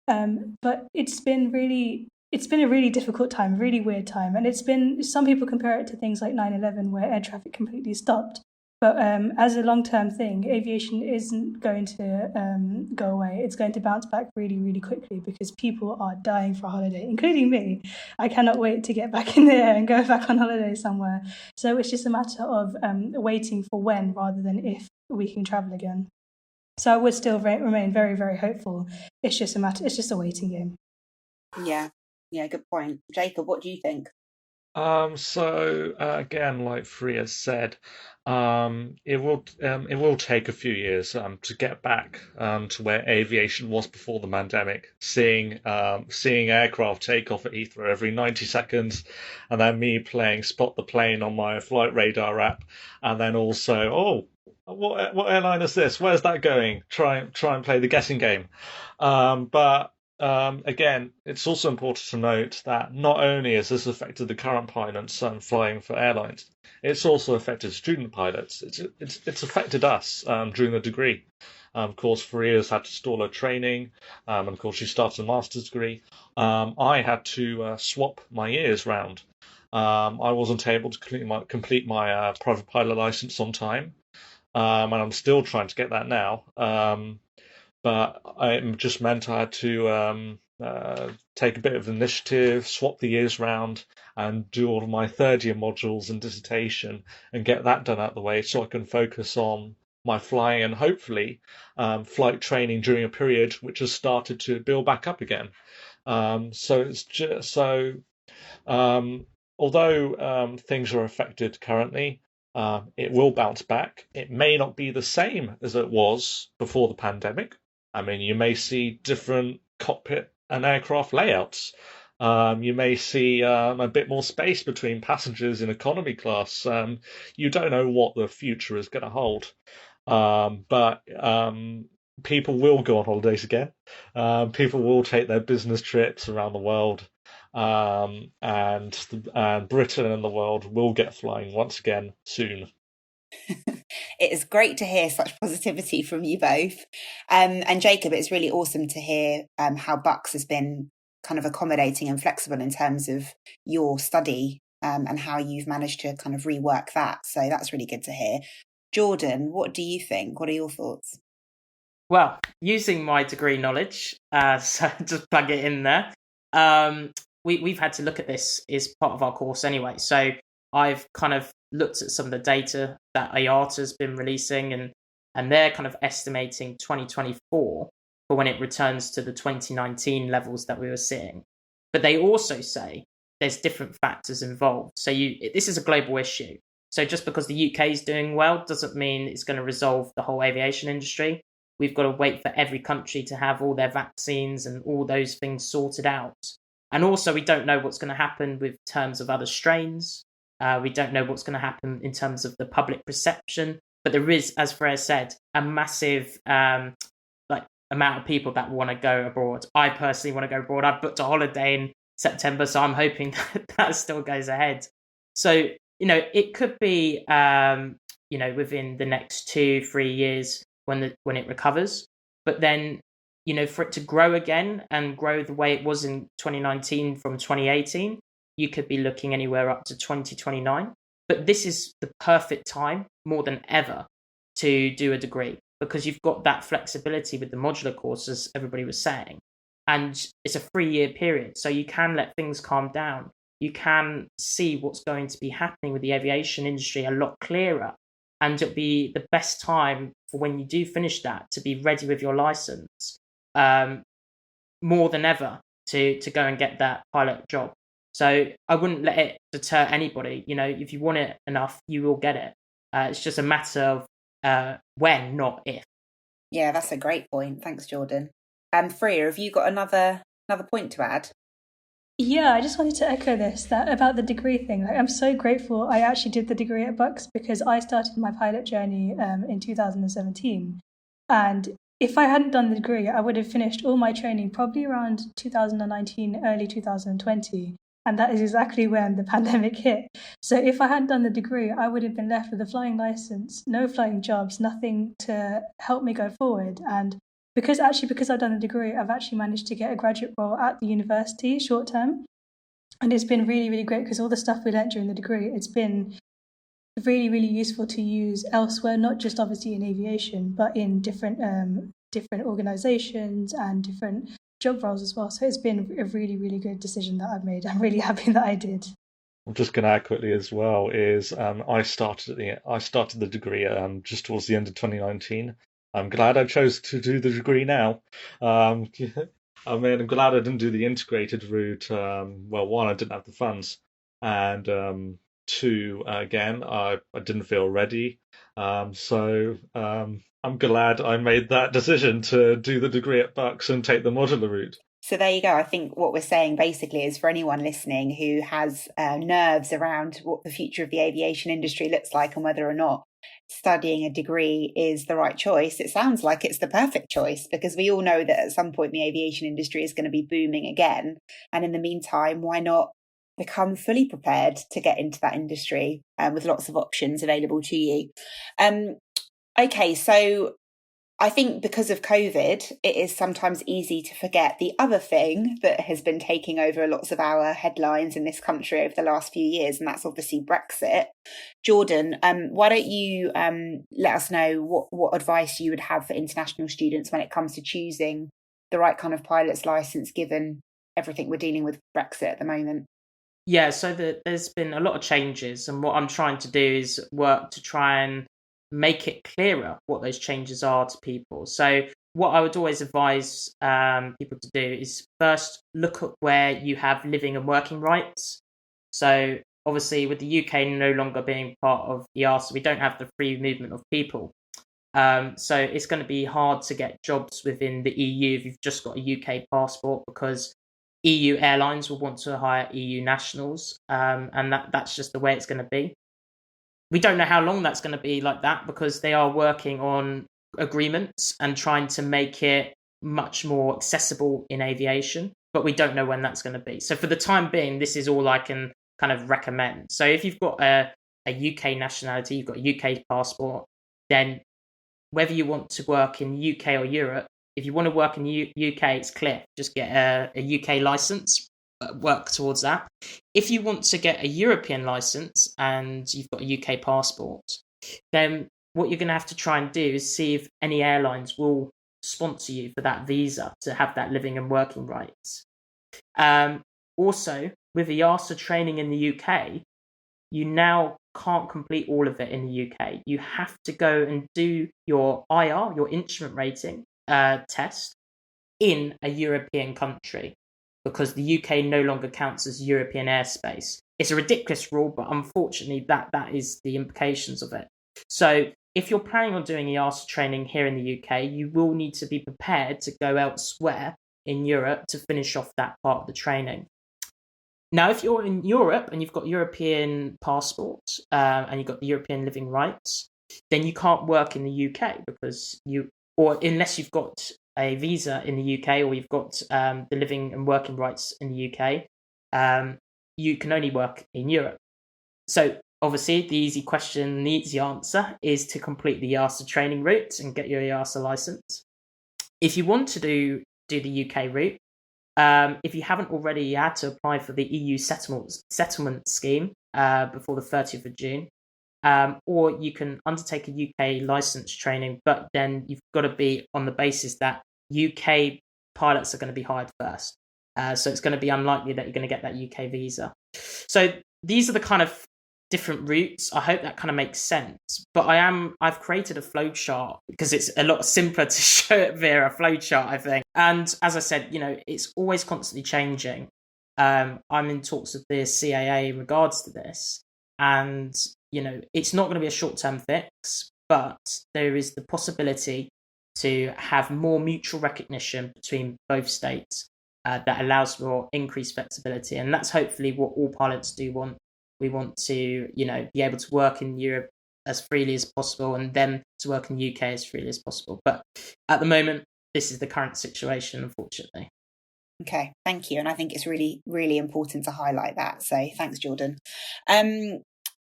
S2: But it's been a really difficult time, really weird time. And some people compare it to things like 9/11, where air traffic completely stopped. But as a long-term thing, aviation isn't going to go away. It's going to bounce back really, really quickly, because people are dying for a holiday, including me. I cannot wait to get back in the air and go back on holiday somewhere. So it's just a matter of waiting for when rather than if we can travel again. So I would still remain very, very hopeful. It's just a waiting game.
S1: Yeah, good point. Jacob, what do you think?
S3: Again, like Fareeha said, it will take a few years to get back to where aviation was before the pandemic. Seeing aircraft take off at Heathrow every 90 seconds, and then me playing Spot the Plane on my flight radar app, and then also, what airline is this? Where's that going? Try and play the guessing game. Again, it's also important to note that not only has this affected the current pilots flying for airlines, it's also affected student pilots. It's affected us during the degree. Of course, Fareeha's had to stall her training, and of course she started a master's degree. I had to swap my years round. I wasn't able to complete my private pilot license on time, and I'm still trying to get that now. But it just meant I had to take a bit of initiative, swap the years round, and do all of my third year modules and dissertation and get that done out of the way, so I can focus on my flying and hopefully flight training during a period which has started to build back up again. Although things are affected currently, it will bounce back. It may not be the same as it was before the pandemic. I mean, you may see different cockpit and aircraft layouts. You may see a bit more space between passengers in economy class. You don't know what the future is going to hold. But people will go on holidays again. People will take their business trips around the world. And Britain and the world will get flying once again soon.
S1: It is great to hear such positivity from you both. And Jacob, it's really awesome to hear how Bucks has been kind of accommodating and flexible in terms of your study and how you've managed to kind of rework that. So that's really good to hear. Jordan, what do you think? What are your thoughts?
S4: Well, using my degree knowledge, so just plug it in there. We've had to look at this as part of our course anyway. So I've kind of looked at some of the data that IATA's been releasing, and they're kind of estimating 2024 for when it returns to the 2019 levels that we were seeing. But they also say there's different factors involved. So this is a global issue. So just because the UK is doing well doesn't mean it's going to resolve the whole aviation industry. We've got to wait for every country to have all their vaccines and all those things sorted out. And also, we don't know what's going to happen with terms of other strains. We don't know what's going to happen in terms of the public perception. But there is, as Fareeha said, a massive amount of people that want to go abroad. I personally want to go abroad. I've booked a holiday in September, so I'm hoping that still goes ahead. So, it could be, within the next 2-3 years when it recovers. But then, for it to grow again and grow the way it was in 2019 from 2018, you could be looking anywhere up to 2029. But this is the perfect time, more than ever, to do a degree, because you've got that flexibility with the modular course, as everybody was saying. And it's a 3-year period, so you can let things calm down. You can see what's going to be happening with the aviation industry a lot clearer. And it'll be the best time for when you do finish that to be ready with your license, more than ever, to go and get that pilot job. So I wouldn't let it deter anybody. If you want it enough, you will get it. It's just a matter of when, not if.
S1: Yeah, that's a great point. Thanks, Jordan. Fareeha, have you got another point to add?
S2: Yeah, I just wanted to echo this, that about the degree thing. I'm so grateful I actually did the degree at Bucks, because I started my pilot journey in 2017. And if I hadn't done the degree, I would have finished all my training probably around 2019, early 2020. And that is exactly when the pandemic hit. So if I hadn't done the degree, I would have been left with a flying license, no flying jobs, nothing to help me go forward. And because I've done the degree, I've actually managed to get a graduate role at the university short term. And it's been really, really great, because all the stuff we learnt during the degree, it's been really, really useful to use elsewhere, not just obviously in aviation, but in different organizations and different job roles as well. So it's been a really, really good decision that I've made. I'm really happy that I did.
S3: I'm just going to add quickly as well is I started the degree just towards the end of 2019. I'm glad I chose to do the degree now. I'm glad I didn't do the integrated route. Well, one, I didn't have the funds, and two, again, I didn't feel ready. So I'm glad I made that decision to do the degree at Bucks and take the modular route.
S1: So there you go. I think what we're saying basically is, for anyone listening who has nerves around what the future of the aviation industry looks like and whether or not studying a degree is the right choice, it sounds like it's the perfect choice, because we all know that at some point the aviation industry is going to be booming again. And in the meantime, why not become fully prepared to get into that industry with lots of options available to you? Okay, so I think because of COVID, it is sometimes easy to forget the other thing that has been taking over lots of our headlines in this country over the last few years, and that's obviously Brexit. Jordan, why don't you let us know what advice you would have for international students when it comes to choosing the right kind of pilot's license, given everything we're dealing with Brexit at the moment?
S4: Yeah, so there's been a lot of changes, and what I'm trying to do is work to try and make it clearer what those changes are to people. So what I would always advise people to do is first look at where you have living and working rights. So obviously with the UK no longer being part of EASA, we don't have the free movement of people. So it's going to be hard to get jobs within the EU if you've just got a UK passport, because EU airlines will want to hire EU nationals, and that's just the way it's going to be. We don't know how long that's going to be like that, because they are working on agreements and trying to make it much more accessible in aviation, but we don't know when that's going to be. So for the time being, this is all I can kind of recommend. So if you've got a UK nationality, you've got a UK passport, then whether you want to work in UK or Europe, if you want to work in UK, it's clear. Just get a UK license, work towards that. If you want to get a European license and you've got a UK passport, then what you're going to have to try and do is see if any airlines will sponsor you for that visa to have that living and working rights. Also, with EASA training in the UK, you now can't complete all of it in the UK. You have to go and do your IR, your instrument rating test, in a European country, because the UK no longer counts as European airspace. it's a ridiculous rule, but unfortunately that is the implications of it. So if you're planning on doing EASA training here in the UK, you will need to be prepared to go elsewhere in Europe to finish off that part of the training. Now, if you're in Europe and you've got European passport and you've got the European living rights, then you can't work in the UK or unless you've got a visa in the UK or you've got the living and working rights in the UK, you can only work in Europe. So obviously, the easy question, the easy answer is to complete the EASA training route and get your EASA license. If you want to do the UK route, if you haven't already had to apply for the EU settlement scheme before the 30th of June, or you can undertake a UK license training, but then you've got to be on the basis that UK pilots are going to be hired first. So it's going to be unlikely that you're going to get that UK visa. So these are the kind of different routes. I hope that kind of makes sense. But I've created a flowchart because it's a lot simpler to show it via a flowchart, I think. And as I said, it's always constantly changing. I'm in talks with the CAA in regards to this. And, it's not going to be a short-term fix, but there is the possibility to have more mutual recognition between both states that allows for increased flexibility. And that's hopefully what all pilots do want. We want to, be able to work in Europe as freely as possible and then to work in the UK as freely as possible. But at the moment, this is the current situation, unfortunately.
S1: Okay, thank you. And I think it's really, really important to highlight that. So thanks, Jordan.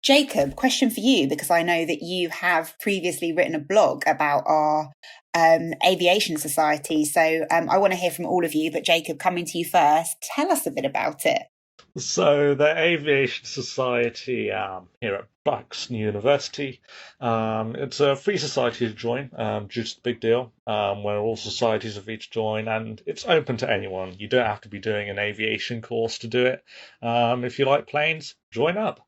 S1: Jacob, question for you, because I know that you have previously written a blog about our Aviation Society. So I want to hear from all of you, but Jacob, coming to you first, tell us a bit about it.
S3: So the Aviation Society here at Bucks University, it's a free society to join, just a big deal, where all societies are free to join, and it's open to anyone. You don't have to be doing an aviation course to do it. If you like planes, join up.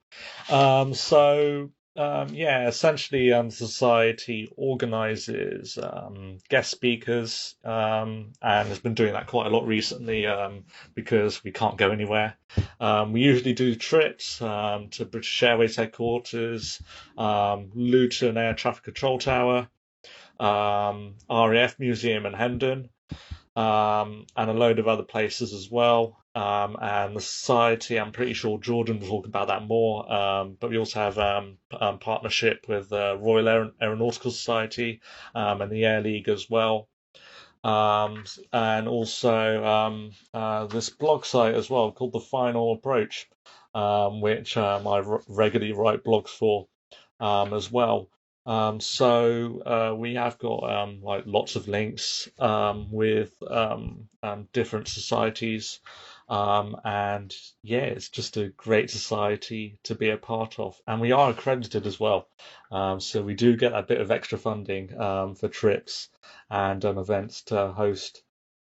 S3: Essentially, the society organises guest speakers and has been doing that quite a lot recently because we can't go anywhere. We usually do trips to British Airways headquarters, Luton Air Traffic Control Tower, RAF Museum in Hendon, and a load of other places as well. And the society, I'm pretty sure Jordan will talk about that more, but we also have partnership with Royal Aeronautical Society and the Air League as well. And also this blog site as well called The Final Approach, which I regularly write blogs for as well. So we have got lots of links with different societies, and it's just a great society to be a part of, and we are accredited as well. So we do get a bit of extra funding for trips and events to host.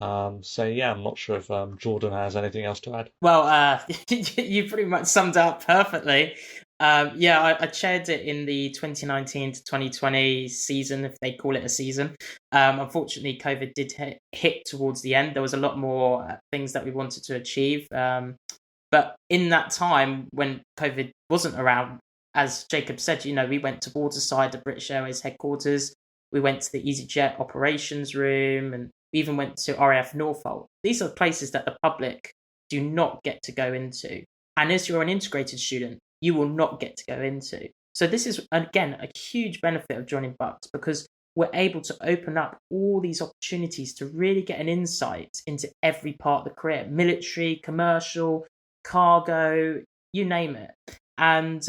S3: I'm not sure if Jordan has anything else to add.
S4: Well, you pretty much summed it up perfectly. I chaired it in the 2019 to 2020 season, if they call it a season. Unfortunately, COVID did hit towards the end. There was a lot more things that we wanted to achieve. But in that time, when COVID wasn't around, as Jacob said, we went to Waterside, the British Airways headquarters. We went to the EasyJet operations room, and we even went to RAF Norfolk. These are places that the public do not get to go into. And as you're an integrated student, you will not get to go into. So this is, again, a huge benefit of joining Bucks, because we're able to open up all these opportunities to really get an insight into every part of the career: military, commercial, cargo, you name it. And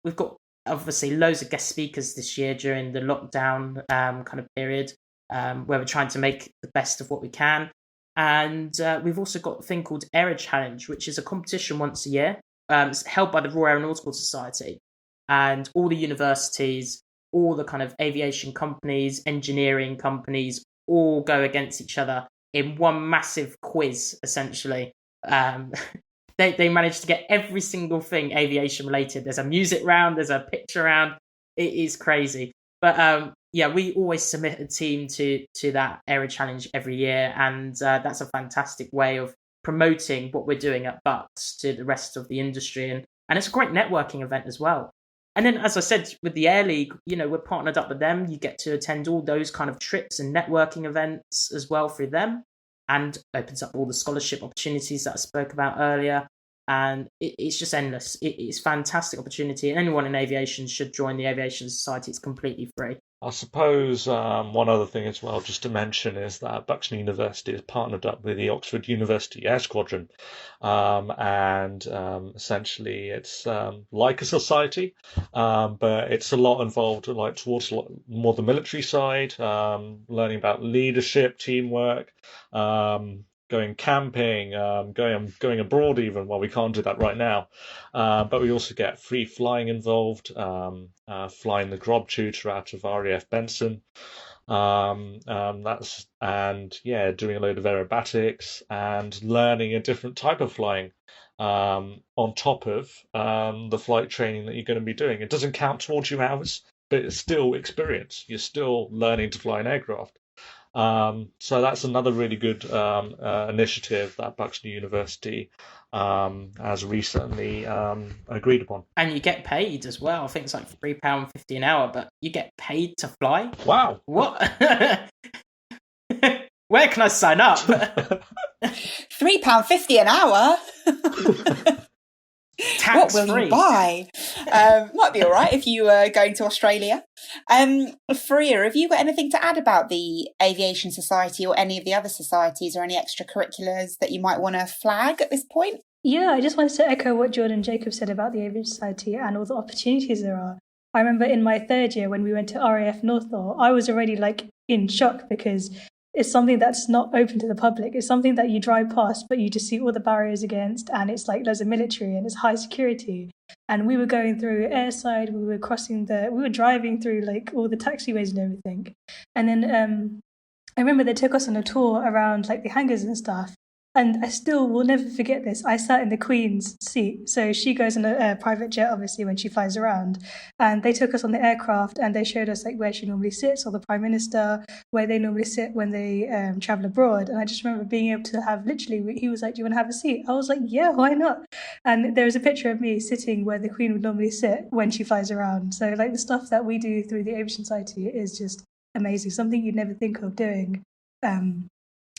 S4: we've got obviously loads of guest speakers this year during the lockdown kind of period, where we're trying to make the best of what we can. And we've also got a thing called Aero Challenge, which is a competition once a year. It's held by the Royal Aeronautical Society, and all the universities, all the kind of aviation companies, engineering companies, all go against each other in one massive quiz, essentially. They managed to get every single thing aviation related. There's a music round, there's a picture round. It is crazy. But we always submit a team to that Aero Challenge every year, and that's a fantastic way of promoting what we're doing at Bucks to the rest of the industry. And it's a great networking event as well. And then, as I said, with the Air League, we're partnered up with them. You get to attend all those kind of trips and networking events as well through them, and opens up all the scholarship opportunities that I spoke about earlier. And it's just endless. It's a fantastic opportunity. And anyone in aviation should join the Aviation Society. It's completely free.
S3: I suppose one other thing as well, just to mention, is that Buxton University is partnered up with the Oxford University Air Squadron, and essentially it's like a society, but it's a lot involved, like towards more the military side, learning about leadership, teamwork, going camping, going abroad even. Well, we can't do that right now, but we also get free flying involved, flying the Grob tutor out of RAF Benson. Doing a load of aerobatics and learning a different type of flying on top of the flight training that you're going to be doing. It doesn't count towards your hours, but it's still experience. You're still learning to fly an aircraft. So that's another really good initiative that Buxton University has recently agreed upon.
S4: And you get paid as well. I think it's like £3.50 an hour, but you get paid to fly.
S3: Wow.
S4: What? Where can I sign up?
S1: £3.50 an hour?
S4: Tax
S1: what will
S4: free.
S1: You buy? Might be all right if you were going to Australia. Fareeha, have you got anything to add about the Aviation Society or any of the other societies, or any extracurriculars that you might want to flag at this point?
S2: Yeah, I just wanted to echo what Jordan and Jacob said about the Aviation Society and all the opportunities there are. I remember in my third year when we went to RAF Northaw, I was already in shock because it's something that's not open to the public. It's something that you drive past, but you just see all the barriers against, and it's like there's a military and it's high security. And we were going through airside, we were driving through all the taxiways and everything. And then I remember they took us on a tour around the hangars and stuff. And I still will never forget this. I sat in the Queen's seat. So she goes in a private jet, obviously, when she flies around. And they took us on the aircraft and they showed us where she normally sits, or the Prime Minister, where they normally sit when they travel abroad. And I just remember being able to have he was like, do you want to have a seat? I was like, yeah, why not? And there was a picture of me sitting where the Queen would normally sit when she flies around. So the stuff that we do through the Aviation Society is just amazing. Something you'd never think of doing.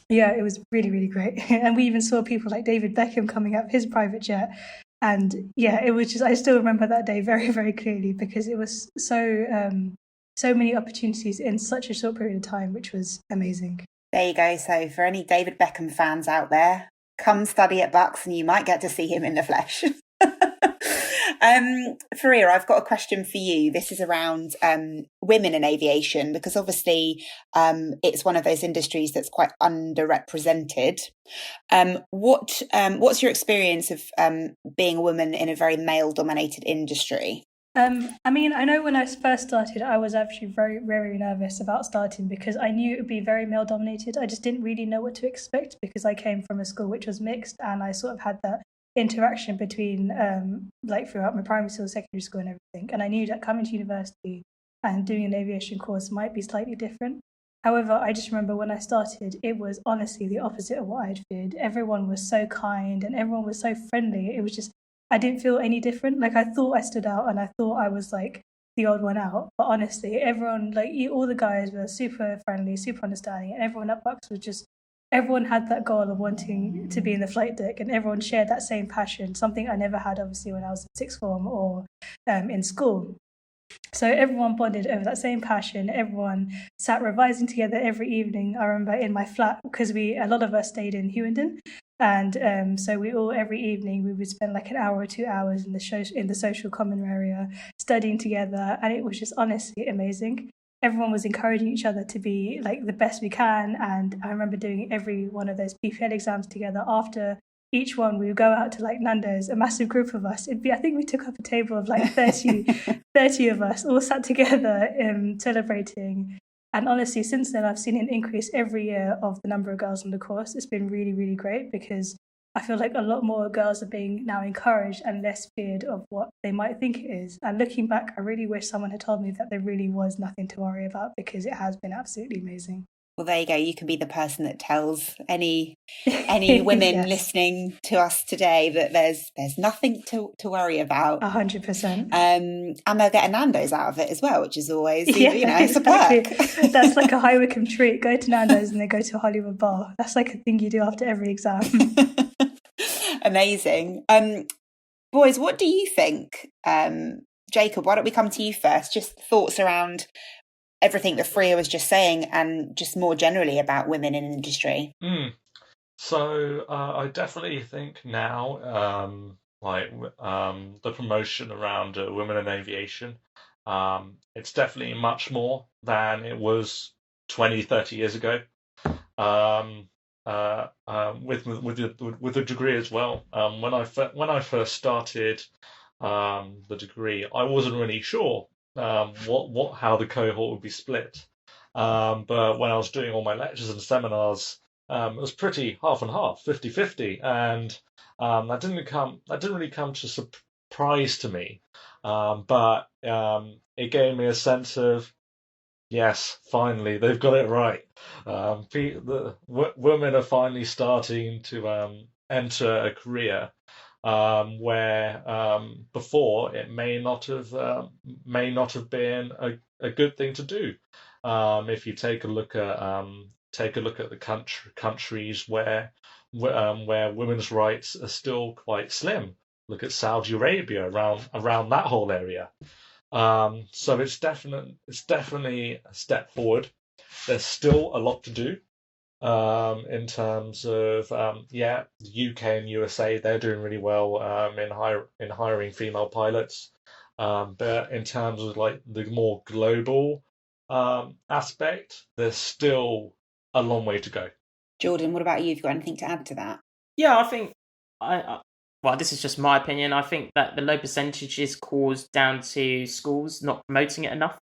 S2: Yeah, it was really, really great. And we even saw people like David Beckham coming up his private jet. And yeah, it was just, I still remember that day very, very clearly because it was so many opportunities in such a short period of time, which was amazing.
S1: There you go. So for any David Beckham fans out there, come study at Bucks and you might get to see him in the flesh. Fareeha, I've got a question for you. This is around women in aviation, because obviously it's one of those industries that's quite underrepresented. What's your experience of being a woman in a very male-dominated industry?
S2: I know when I first started, I was actually very, very nervous about starting because I knew it would be very male-dominated. I just didn't really know what to expect because I came from a school which was mixed, and I sort of had that interaction between throughout my primary school, secondary school and everything. And I knew that coming to university and doing an aviation course might be slightly different. However, I just remember when I started, it was honestly the opposite of what I'd feared. Everyone was so kind and everyone was so friendly. It was just, I didn't feel any different. I thought I stood out and I thought I was the odd one out. But honestly, everyone, all the guys were super friendly, super understanding, and everyone at Bucks was just, everyone had that goal of wanting to be in the flight deck, and everyone shared that same passion, something I never had, obviously, when I was in sixth form or in school. So everyone bonded over that same passion. Everyone sat revising together every evening. I remember in my flat, because a lot of us stayed in Hewenden, and so we all, every evening, we would spend an hour or 2 hours in the social common area studying together, and it was just honestly amazing. Everyone was encouraging each other to be the best we can. And I remember doing every one of those PPL exams together. After each one, we would go out to Nando's, a massive group of us. I think we took up a table of 30 of us all sat together celebrating. And honestly, since then, I've seen an increase every year of the number of girls on the course. It's been really, really great because I feel a lot more girls are being now encouraged and less feared of what they might think it is. And looking back, I really wish someone had told me that there really was nothing to worry about, because it has been absolutely amazing.
S1: Well, there you go. You can be the person that tells any women
S2: Yes.
S1: listening to us today that there's nothing to worry about.
S2: 100%.
S1: And they'll get a Nando's out of it as well, which is always,
S2: Yeah,
S1: it's
S2: exactly.
S1: a perk.
S2: That's like a high Wycombe treat. Go to Nando's and then go to a Hollywood bar. That's like a thing you do after every exam.
S1: Amazing. Boys, what do you think? Jacob, why don't we come to you first? Just thoughts around everything that Fareeha was just saying, and just more generally about women in industry.
S3: So I definitely think now, the promotion around women in aviation, it's definitely much more than it was 20, 30 years ago. With a degree as well. When I first started the degree, I wasn't really sure how the cohort would be split. But when I was doing all my lectures and seminars, it was pretty half and half, 50-50, and that didn't really come to surprise to me. But it gave me a sense of, yes, finally they've got it right. Women are finally starting to enter a career where before it may not have been a good thing to do. If you take a look at the countries where women's rights are still quite slim. Look at Saudi Arabia, around that whole area. So it's definitely a step forward. There's still a lot to do. In terms of the UK and USA, they're doing really well in hiring female pilots. But in terms of like the more global aspect, there's still a long way to go.
S1: Jordan, what about you? Have you got anything to add to that?
S4: Yeah, I think well, this is just my opinion. I think that the low percentage is caused down to schools not promoting it enough,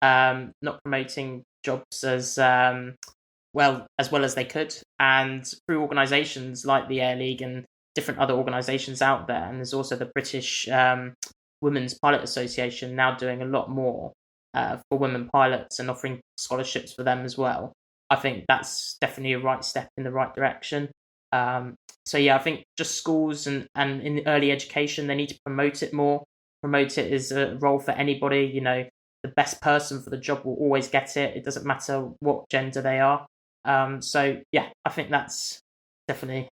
S4: not promoting jobs as well as they could, and through organisations like the Air League and different other organisations out there. And there's also the British Women's Pilot Association now doing a lot more for women pilots and offering scholarships for them as well. I think that's definitely a right step in the right direction. So yeah, I think just schools and in early education, they need to promote it more. Promote it as a role for anybody. You know, the best person for the job will always get it. It doesn't matter what gender they are. So yeah, I think that's definitely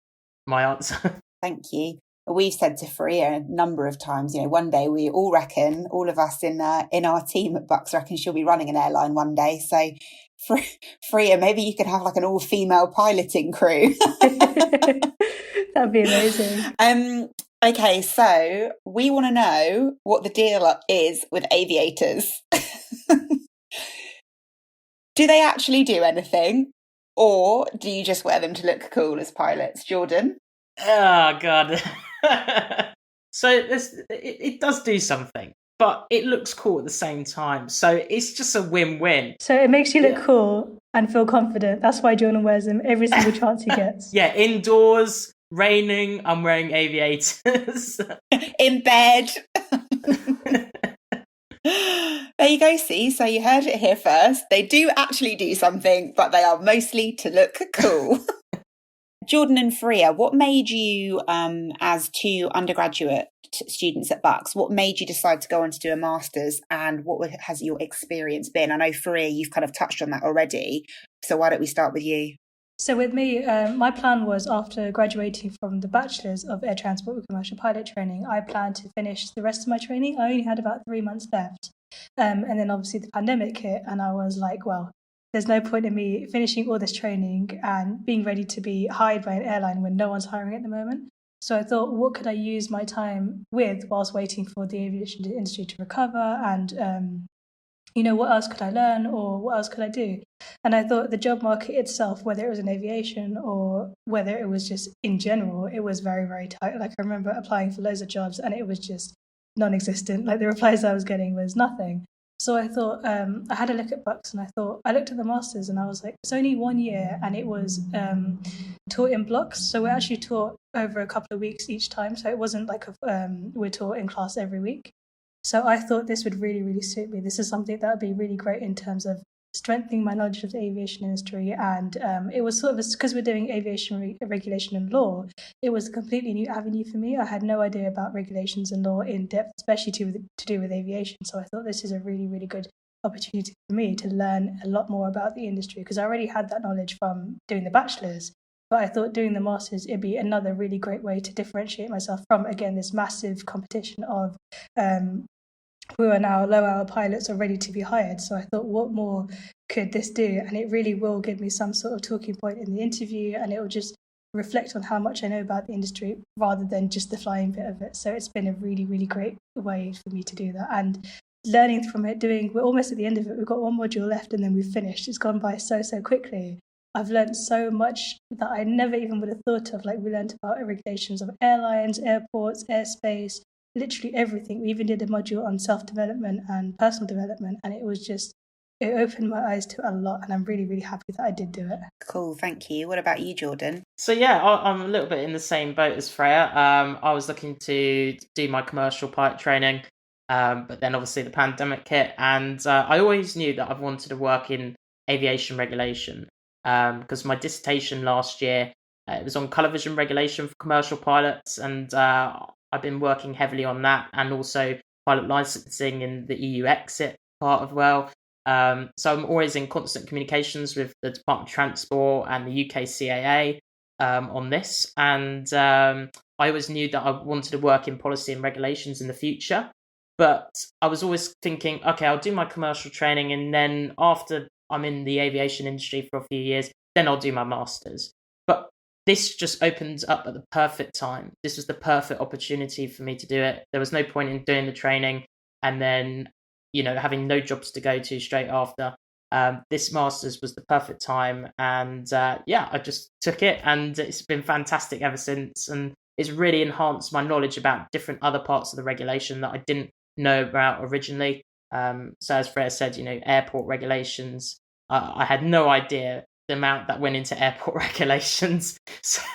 S4: my answer.
S1: Thank you. We've said to Fareeha a number of times, one day we all reckon, all of us in our team at Bucks reckon she'll be running an airline one day. So Fareeha, maybe you could have like an all-female piloting crew.
S2: That'd be amazing.
S1: Okay, so we want to know what the deal is with aviators. Do they actually do anything? Or do you just wear them to look cool as pilots? Jordan?
S4: Oh, God. So it does do something, but it looks cool at the same time. So it's just a win-win.
S2: So it makes you look cool and feel confident. That's why Jordan wears them every single chance he gets.
S4: Yeah, indoors, raining, I'm wearing aviators.
S1: In bed. There you go, see? So you heard it here first. They do actually do something, but they are mostly to look cool. Jordan and Fareeha, what made you, as two undergraduate students at Bucks, what made you decide to go on to do a master's, and what has your experience been? I know, Fareeha, you've kind of touched on that already, so why don't we start with you?
S2: So with me, my plan was, after graduating from the Bachelor's of Air Transport with Commercial Pilot Training, I planned to finish the rest of my training. I only had about 3 months left. And then obviously the pandemic hit, and I was like, well, there's no point in me finishing all this training and being ready to be hired by an airline when no one's hiring at the moment. So I thought, what could I use my time with whilst waiting for the aviation industry to recover? And, what else could I learn, or what else could I do? And I thought the job market itself, whether it was in aviation or whether it was just in general, it was very, very tight. Like, I remember applying for loads of jobs and it was just non-existent. Like, the replies I was getting was nothing. So I thought, I had a look at Bucks, and I looked at the masters, and I was like, it's only 1 year, and it was taught in blocks. So we're actually taught over a couple of weeks each time. So it wasn't like we're taught in class every week. So I thought this would really, really suit me. This is something that would be really great in terms of strengthening my knowledge of the aviation industry. And it was sort of, because we're doing aviation regulation and law, it was a completely new avenue for me. I had no idea about regulations and law in depth, especially to do with aviation. So I thought this is a really, really good opportunity for me to learn a lot more about the industry, because I already had that knowledge from doing the bachelor's. But I thought doing the master's, it'd be another really great way to differentiate myself from, again, this massive competition of who are now low-hour pilots or ready to be hired. So I thought, what more could this do? And it really will give me some sort of talking point in the interview, and it will just reflect on how much I know about the industry rather than just the flying bit of it. So it's been a really, really great way for me to do that. And learning from it, we're almost at the end of it. We've got one module left and then we've finished. It's gone by so quickly. I've learned so much that I never even would have thought of. Like, we learned about regulations of airlines, airports, airspace, literally everything. We even did a module on self-development and personal development, and it opened my eyes to a lot, and I'm really, really happy that I did do it.
S1: Cool, thank you. What about you, Jordan?
S4: So yeah, I'm a little bit in the same boat as Freya. I was looking to do my commercial pilot training, but then obviously the pandemic hit, and I always knew that I wanted to work in aviation regulation, because my dissertation last year, it was on colour vision regulation for commercial pilots, and I've been working heavily on that, and also pilot licensing in the EU exit part as well. So I'm always in constant communications with the Department of Transport and the UK CAA on this, and I always knew that I wanted to work in policy and regulations in the future. But I was always thinking, okay, I'll do my commercial training, and then after I'm in the aviation industry for a few years, then I'll do my master's. But this just opened up at the perfect time. This was the perfect opportunity for me to do it. There was no point in doing the training and then, having no jobs to go to straight after. This master's was the perfect time, and I just took it, and it's been fantastic ever since. And it's really enhanced my knowledge about different other parts of the regulation that I didn't know about originally. So as Freya said, airport regulations, I had no idea the amount that went into airport regulations. So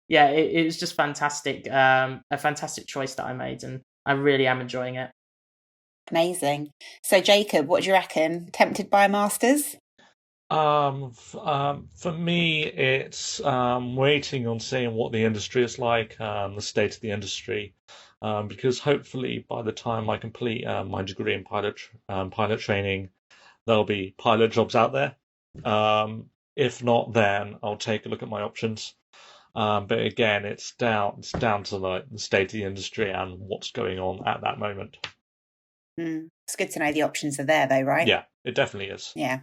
S4: yeah, it was just fantastic, a fantastic choice that I made, and I really am enjoying it.
S1: Amazing. So Jacob, what do you reckon? Tempted by a master's?
S3: For me, it's waiting on seeing what the industry is like, the state of the industry, because hopefully by the time I complete my degree in pilot training, there'll be pilot jobs out there. If not, then I'll take a look at my options. But again, it's down to the state of the industry and what's going on at that moment.
S1: It's good to know the options are there, though, right?
S3: Yeah, it definitely is.
S1: Yeah.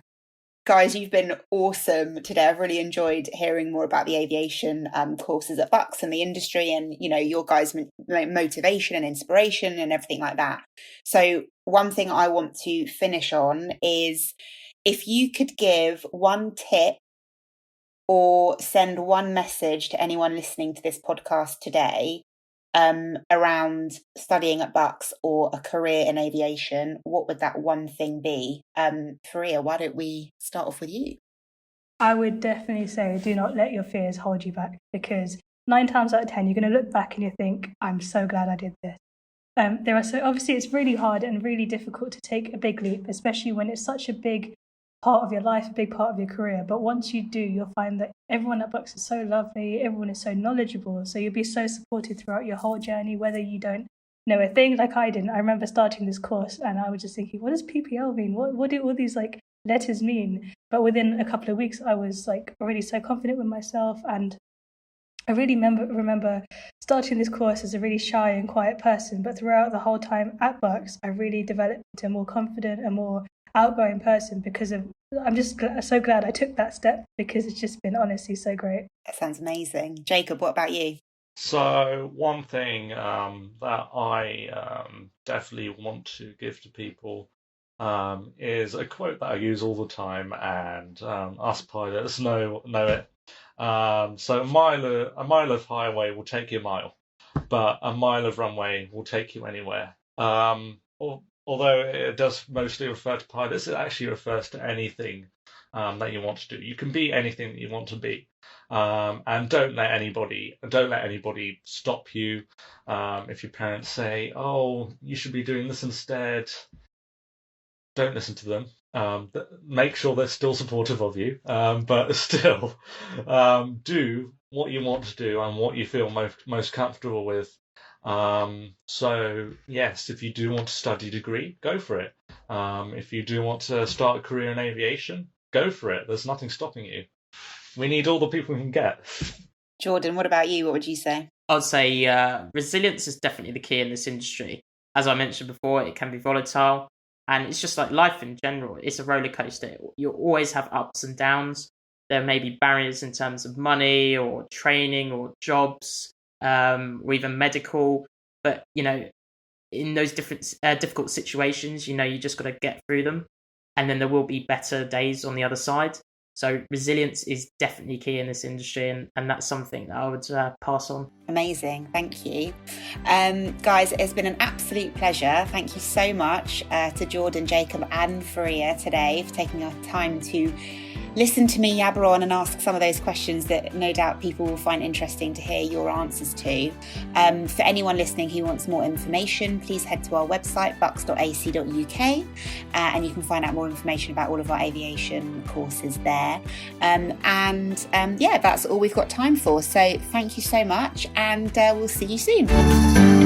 S1: Guys, you've been awesome today. I've really enjoyed hearing more about the aviation courses at Bucks and the industry, and your guys' motivation and inspiration and everything like that. So one thing I want to finish on is, if you could give one tip or send one message to anyone listening to this podcast today around studying at Bucks or a career in aviation, what would that one thing be? Fareeha, why don't we start off with you?
S2: I would definitely say, do not let your fears hold you back, because 9 times out of 10 you're going to look back and you think, I'm so glad I did this. Obviously it's really hard and really difficult to take a big leap, especially when it's such a big part of your life, a big part of your career. But once you do, you'll find that everyone at Bucks is so lovely, everyone is so knowledgeable, so you'll be so supported throughout your whole journey, whether you don't know a thing like I didn't. I remember starting this course and I was just thinking, what does PPL mean? What do all these letters mean? But within a couple of weeks I was already so confident with myself, and I really remember starting this course as a really shy and quiet person, but throughout the whole time at Bucks I really developed into a more confident and more outgoing person, because I'm just so glad I took that step, because it's just been honestly so great.
S1: That sounds amazing. Jacob, what about you?
S3: So one thing that I definitely want to give to people is a quote that I use all the time, and us pilots know it. So a mile of highway will take you a mile, but a mile of runway will take you anywhere. Although it does mostly refer to pilots, it actually refers to anything that you want to do. You can be anything that you want to be, and don't let anybody stop you. If your parents say, "Oh, you should be doing this instead," don't listen to them. Make sure they're still supportive of you, but still do what you want to do and what you feel most comfortable with. So yes, if you do want to study a degree, go for it. If you do want to start a career in aviation, go for it. There's nothing stopping you. We need all the people we can get.
S1: Jordan, what about you? What would you say?
S4: I'd say resilience is definitely the key in this industry. As I mentioned before, it can be volatile, and it's just like life in general. It's a roller coaster. You'll always have ups and downs. There may be barriers in terms of money or training or jobs, or even medical. But, in those different difficult situations, you just got to get through them. And then there will be better days on the other side. So resilience is definitely key in this industry, and that's something that I would pass on.
S1: Amazing, thank you. Guys, it's been an absolute pleasure. Thank you so much to Jordan, Jacob and Fareeha today for taking our time to listen to me yabber on and ask some of those questions that no doubt people will find interesting to hear your answers to. For anyone listening who wants more information, please head to our website, bucks.ac.uk, and you can find out more information about all of our aviation courses there. That's all we've got time for. So thank you so much, and we'll see you soon.